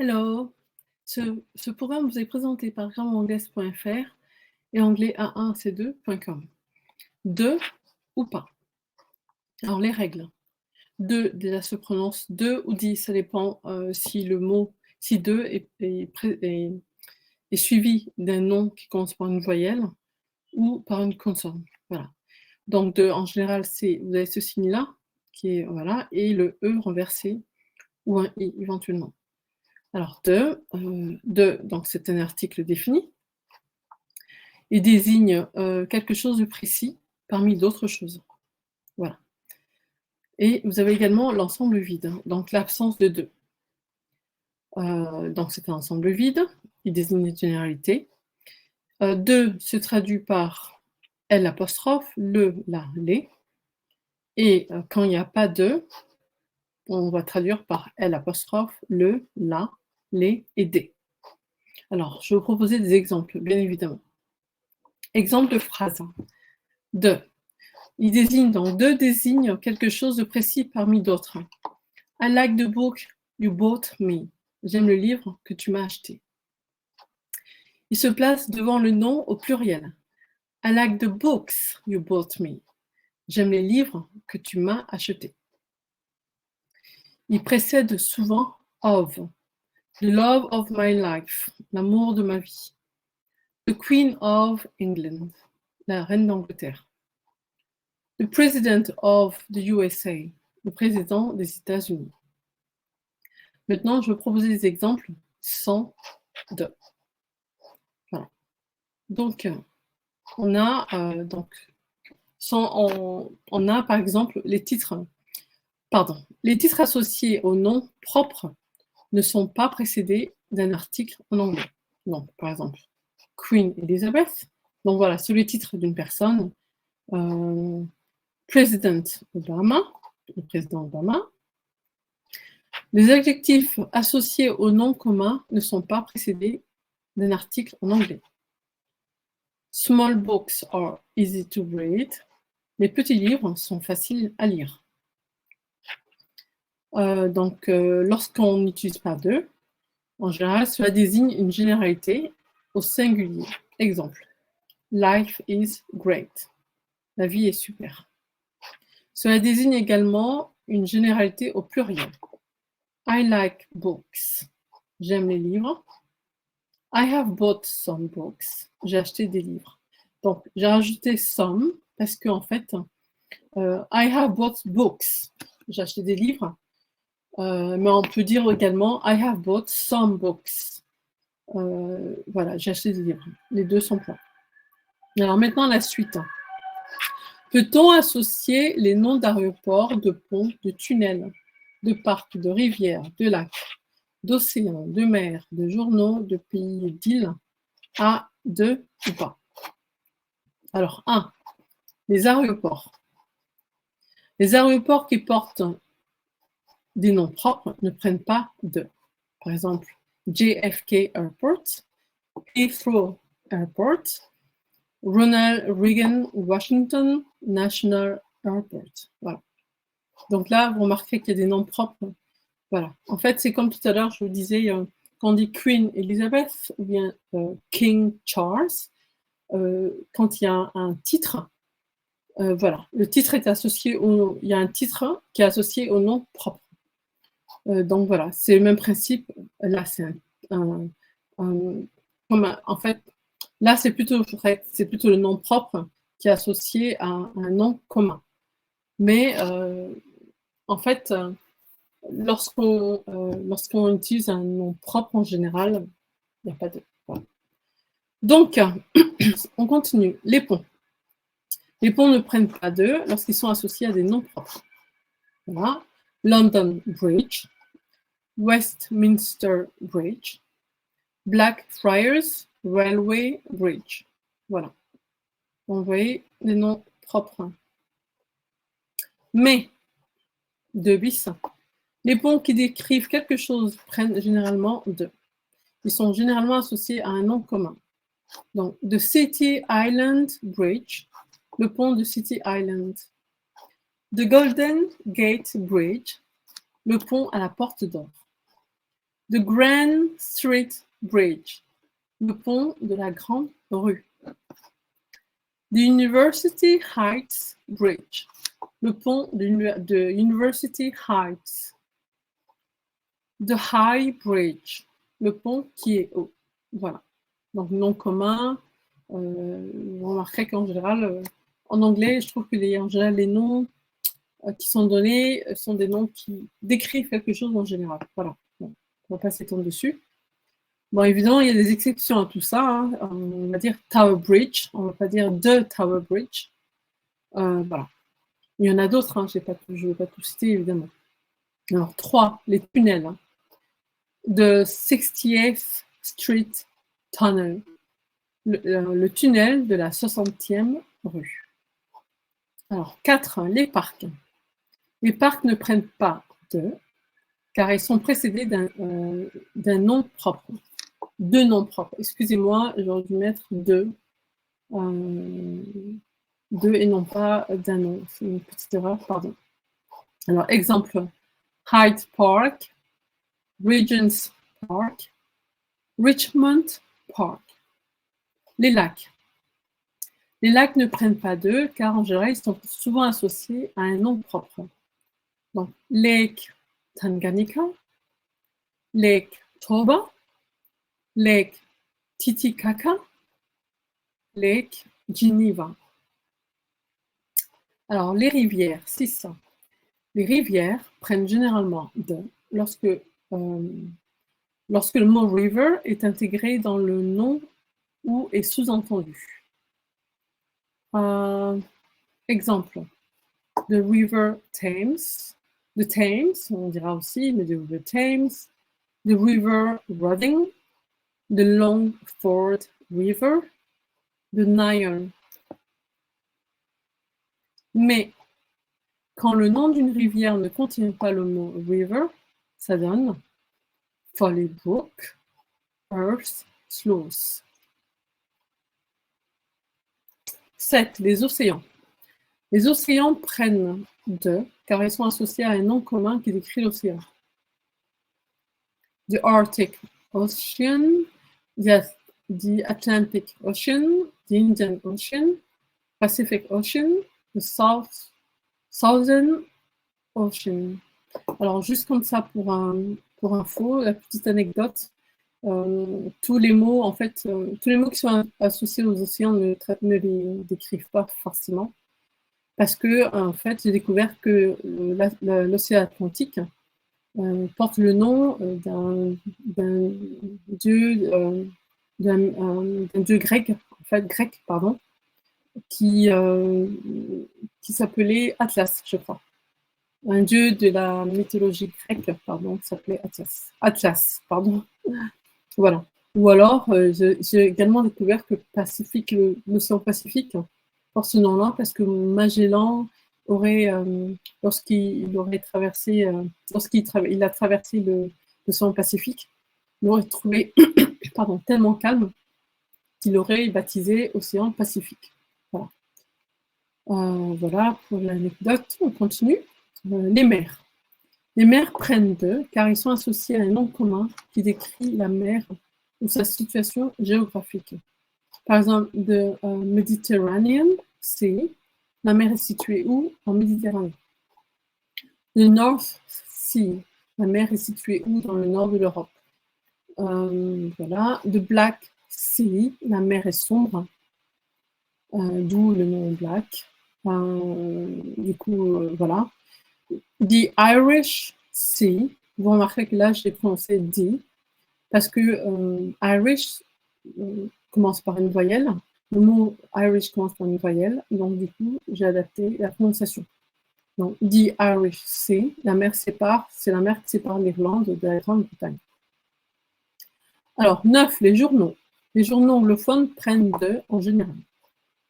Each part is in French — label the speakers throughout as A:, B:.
A: Hello! Ce programme vous est présenté par grammairanglaise.fr et anglais A1-C2.com. De ou pas. Alors les règles. De déjà se prononce de ou dit, ça dépend si le mot, si de est suivi d'un nom qui commence par une voyelle ou par une consonne. Voilà. Donc de, en général, vous avez ce signe-là, qui est voilà, et le E renversé ou un I éventuellement. Alors donc c'est un article défini. Il désigne quelque chose de précis parmi d'autres choses. Voilà. Et vous avez également l'ensemble vide, donc l'absence de de. Donc c'est un ensemble vide, il désigne une généralité. De se traduit par L', le, la, les. Et quand il n'y a pas de, on va traduire par L', le, la, les et des. Alors, je vais vous proposer des exemples, bien évidemment. Exemple de phrase. De. Il désigne donc de désigne quelque chose de précis parmi d'autres. I like the book you bought me. J'aime le livre que tu m'as acheté. Il se place devant le nom au pluriel. I like the books you bought me. J'aime les livres que tu m'as achetés. Il précède souvent of. The love of my life, l'amour de ma vie. The Queen of England, la reine d'Angleterre. The President of the USA, le président des États-Unis. Maintenant, je vais proposer des exemples sans de. Voilà. Donc, on a par exemple les titres. Pardon. Les titres associés au nom propre ne sont pas précédés d'un article en anglais. Donc, par exemple, Queen Elizabeth. Donc voilà, c'est le titre d'une personne. President Obama, le président Obama. Les adjectifs associés au nom commun ne sont pas précédés d'un article en anglais. Small books are easy to read. Les petits livres sont faciles à lire. Lorsqu'on n'utilise pas de, en général, cela désigne une généralité au singulier. Exemple, life is great. La vie est super. Cela désigne également une généralité au pluriel. I like books. J'aime les livres. I have bought some books. J'ai acheté des livres. Donc, j'ai rajouté some parce que, en fait, I have bought books. J'ai acheté des livres. Mais on peut dire également I have bought some books. Voilà, j'ai acheté des livres. Les deux sont pleins. Alors maintenant, la suite. Peut-on associer les noms d'aéroports, de ponts, de tunnels, de parcs, de rivières, de lacs, d'océans, de mers, de journaux, de pays, d'îles à de ou pas? Alors, 1. Les aéroports. Les aéroports qui portent des noms propres ne prennent pas de. Par exemple, JFK Airport, Heathrow Airport, Ronald Reagan Washington National Airport. Voilà. Donc là, vous remarquez qu'il y a des noms propres. Voilà. En fait, c'est comme tout à l'heure, je vous disais, quand on dit Queen Elizabeth ou bien King Charles, quand il y a un titre, voilà, le titre est associé il y a un titre qui est associé au nom propre. Donc voilà, c'est le même principe. Là, c'est en fait, là, c'est plutôt le nom propre qui est associé à un nom commun. Mais en fait, lorsqu'on utilise un nom propre en général, il n'y a pas de. Voilà. Donc, on continue. Les ponts. Les ponts ne prennent pas de lorsqu'ils sont associés à des noms propres. Voilà. London Bridge, Westminster Bridge, Blackfriars Railway Bridge. Voilà. Vous voyez les noms propres. Mais, de bis, les ponts qui décrivent quelque chose prennent généralement de. Ils sont généralement associés à un nom commun. Donc, the City Island Bridge, le pont de City Island. The Golden Gate Bridge, le pont à la porte d'or. The Grand Street Bridge, le pont de la Grande Rue. The University Heights Bridge, le pont de University Heights. The High Bridge, le pont qui est haut. Voilà. Donc, nom commun. Vous remarquerez qu'en général, en anglais, je trouve que en général, les noms qui sont donnés sont des noms qui décrivent quelque chose en général. Voilà. Bon, on va pas s'étendre dessus. Bon, évidemment, il y a des exceptions à tout ça. Hein. On va dire Tower Bridge, on ne va pas dire The Tower Bridge. Voilà. Il y en a d'autres, hein. Je ne vais pas tout citer, évidemment. Alors, 3, les tunnels. Hein. The 60th Street Tunnel, le tunnel de la 60e rue. Alors, 4, les parcs. Les parcs ne prennent pas de, car ils sont précédés d'un nom propre. Deux noms propres. Excusez-moi, j'aurais dû mettre deux et non pas d'un nom. C'est une petite erreur, pardon. Alors, exemple, Hyde Park, Regent's Park, Richmond Park. Les lacs. Les lacs ne prennent pas d'eux, car en général, ils sont souvent associés à un nom propre. Donc, Lake Tanganyika, Lake Toba, Lake Titicaca, Lake Geneva. Alors, les rivières, 6. Les rivières prennent généralement de lorsque le mot river est intégré dans le nom ou est sous-entendu. Exemple, the river Thames, the Thames, on dira aussi, mais the river Thames, the river Roding, the Longford River, the Nile. Mais quand le nom d'une rivière ne contient pas le mot river, ça donne Folly Brook, Earth Sluice. 7. Les océans. Les océans prennent de, car ils sont associés à un nom commun qui décrit l'océan. The Arctic Ocean, the Atlantic Ocean, the Indian Ocean, Pacific Ocean, the Southern Ocean. Alors, juste comme ça pour info, la petite anecdote, tous les mots, en fait, tous les mots qui sont associés aux océans ne les décrivent pas forcément. Parce que, en fait, j'ai découvert que l'océan Atlantique porte le nom d'un dieu grec, pardon, qui s'appelait Atlas, je crois. Un dieu de la mythologie grecque, pardon, qui s'appelait Atlas, pardon. Voilà. Ou alors, j'ai également découvert que l'océan Pacifique porte ce nom-là parce que Magellan aurait, lorsqu'il a traversé l'océan Pacifique, il aurait trouvé tellement calme qu'il aurait baptisé Océan Pacifique. Voilà. Voilà pour l'anecdote. On continue. Les mers. Les mers prennent de, car ils sont associés à un nom commun qui décrit la mer ou sa situation géographique. Par exemple, the Mediterranean Sea, la mer est située où? En Méditerranée. The North Sea, la mer est située où? Dans le nord de l'Europe. Voilà. The Black Sea, la mer est sombre, d'où le nom Black. Du coup, voilà. The Irish Sea, vous remarquez que là, j'ai prononcé D, parce que Irish commence par une voyelle. Le mot Irish commence par une voyelle, donc du coup, j'ai adapté la prononciation. Donc, The Irish Sea, c'est la mer qui sépare l'Irlande de la Grande-Bretagne. Alors, 9, les journaux. Les journaux anglophones prennent de, en général,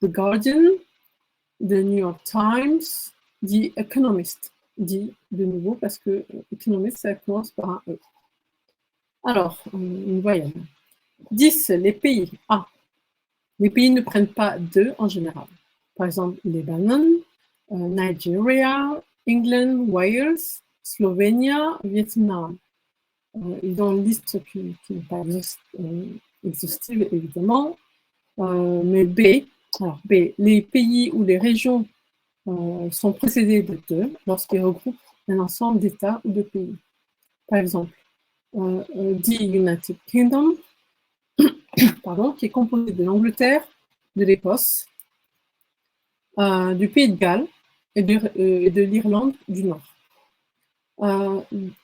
A: The Guardian, The New York Times, The Economist. Dit de nouveau parce que Economist, ça commence par un E. Alors, une voyelle. 10, les pays. Les pays ne prennent pas de en général. Par exemple, Lebanon, Nigeria, England, Wales, Slovénia, Vietnam. ils ont une liste qui n'est pas exhaustive, évidemment. Mais B, alors B, les pays ou les régions sont précédés de 2 lorsqu'ils regroupent un ensemble d'États ou de pays. Par exemple, the United Kingdom, pardon, qui est composé de l'Angleterre, de l'Écosse, du Pays de Galles et de l'Irlande du Nord.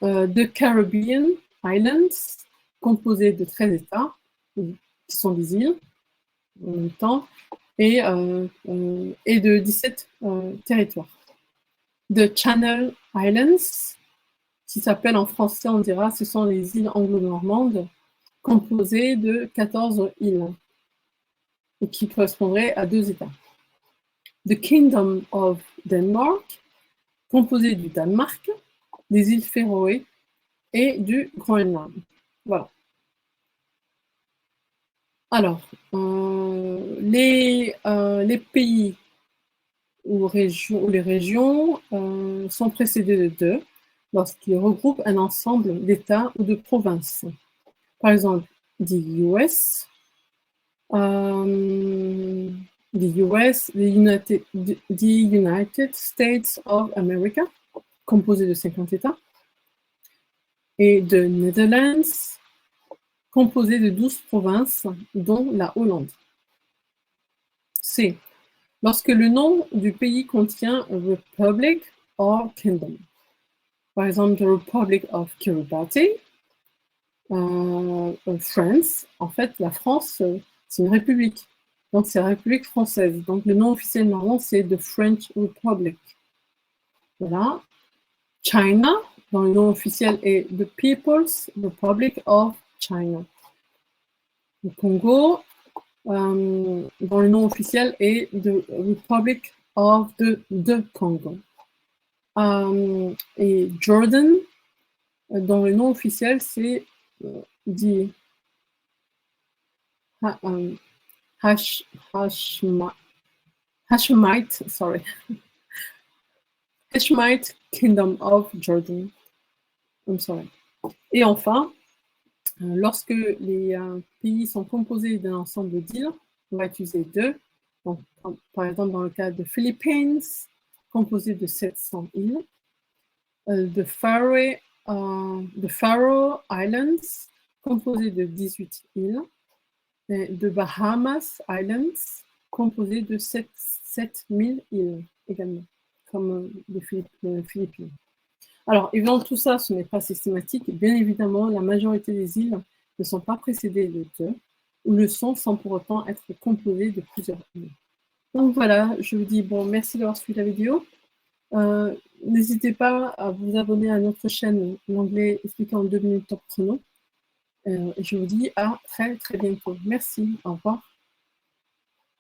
A: The Caribbean Islands, composé de 13 États, qui sont des îles en même temps, et de 17 territoires. The Channel Islands, qui s'appelle en français, on dira, ce sont les îles anglo-normandes, composées de 14 îles, et qui correspondraient à 2 États. The Kingdom of Denmark, composé du Danemark, des îles Féroé et du Groenland. Voilà. Alors, les pays ou les régions sont précédés de 2 lorsqu'ils regroupent un ensemble d'États ou de provinces. Par exemple, the US, the United States of America, composé de 50 États, et the Netherlands, composé de 12 provinces, dont la Hollande. C. Lorsque le nom du pays contient Republic or Kingdom. Par exemple, the Republic of Kiribati, France. En fait, la France, c'est une république. Donc, c'est la République française. Donc, le nom officiel, normalement, c'est the French Republic. Voilà. China, dont le nom officiel est the People's Republic of China. Le Congo, dont le nom officiel est the Republic of the Congo. Et Jordan, dont le nom officiel c'est the Hashemite Kingdom of Jordan. I'm sorry. Et enfin, lorsque les pays sont composés d'un ensemble d'îles, on va utiliser 2. Donc, par exemple, dans le cas de Philippines, composé de 700 îles, de Faroe Islands, composé de 18 îles, et de Bahamas Islands, composé de 7000 îles également, comme les Philippines. Alors, évidemment, tout ça, ce n'est pas systématique. Bien évidemment, la majorité des îles ne sont pas précédées de 2, ou le sont sans pour autant être composées de plusieurs îles. Donc voilà, je vous dis, bon, merci d'avoir suivi la vidéo. N'hésitez pas à vous abonner à notre chaîne L'Anglais expliqué en 2 minutes top chrono. Et je vous dis à très très bientôt. Merci, au revoir.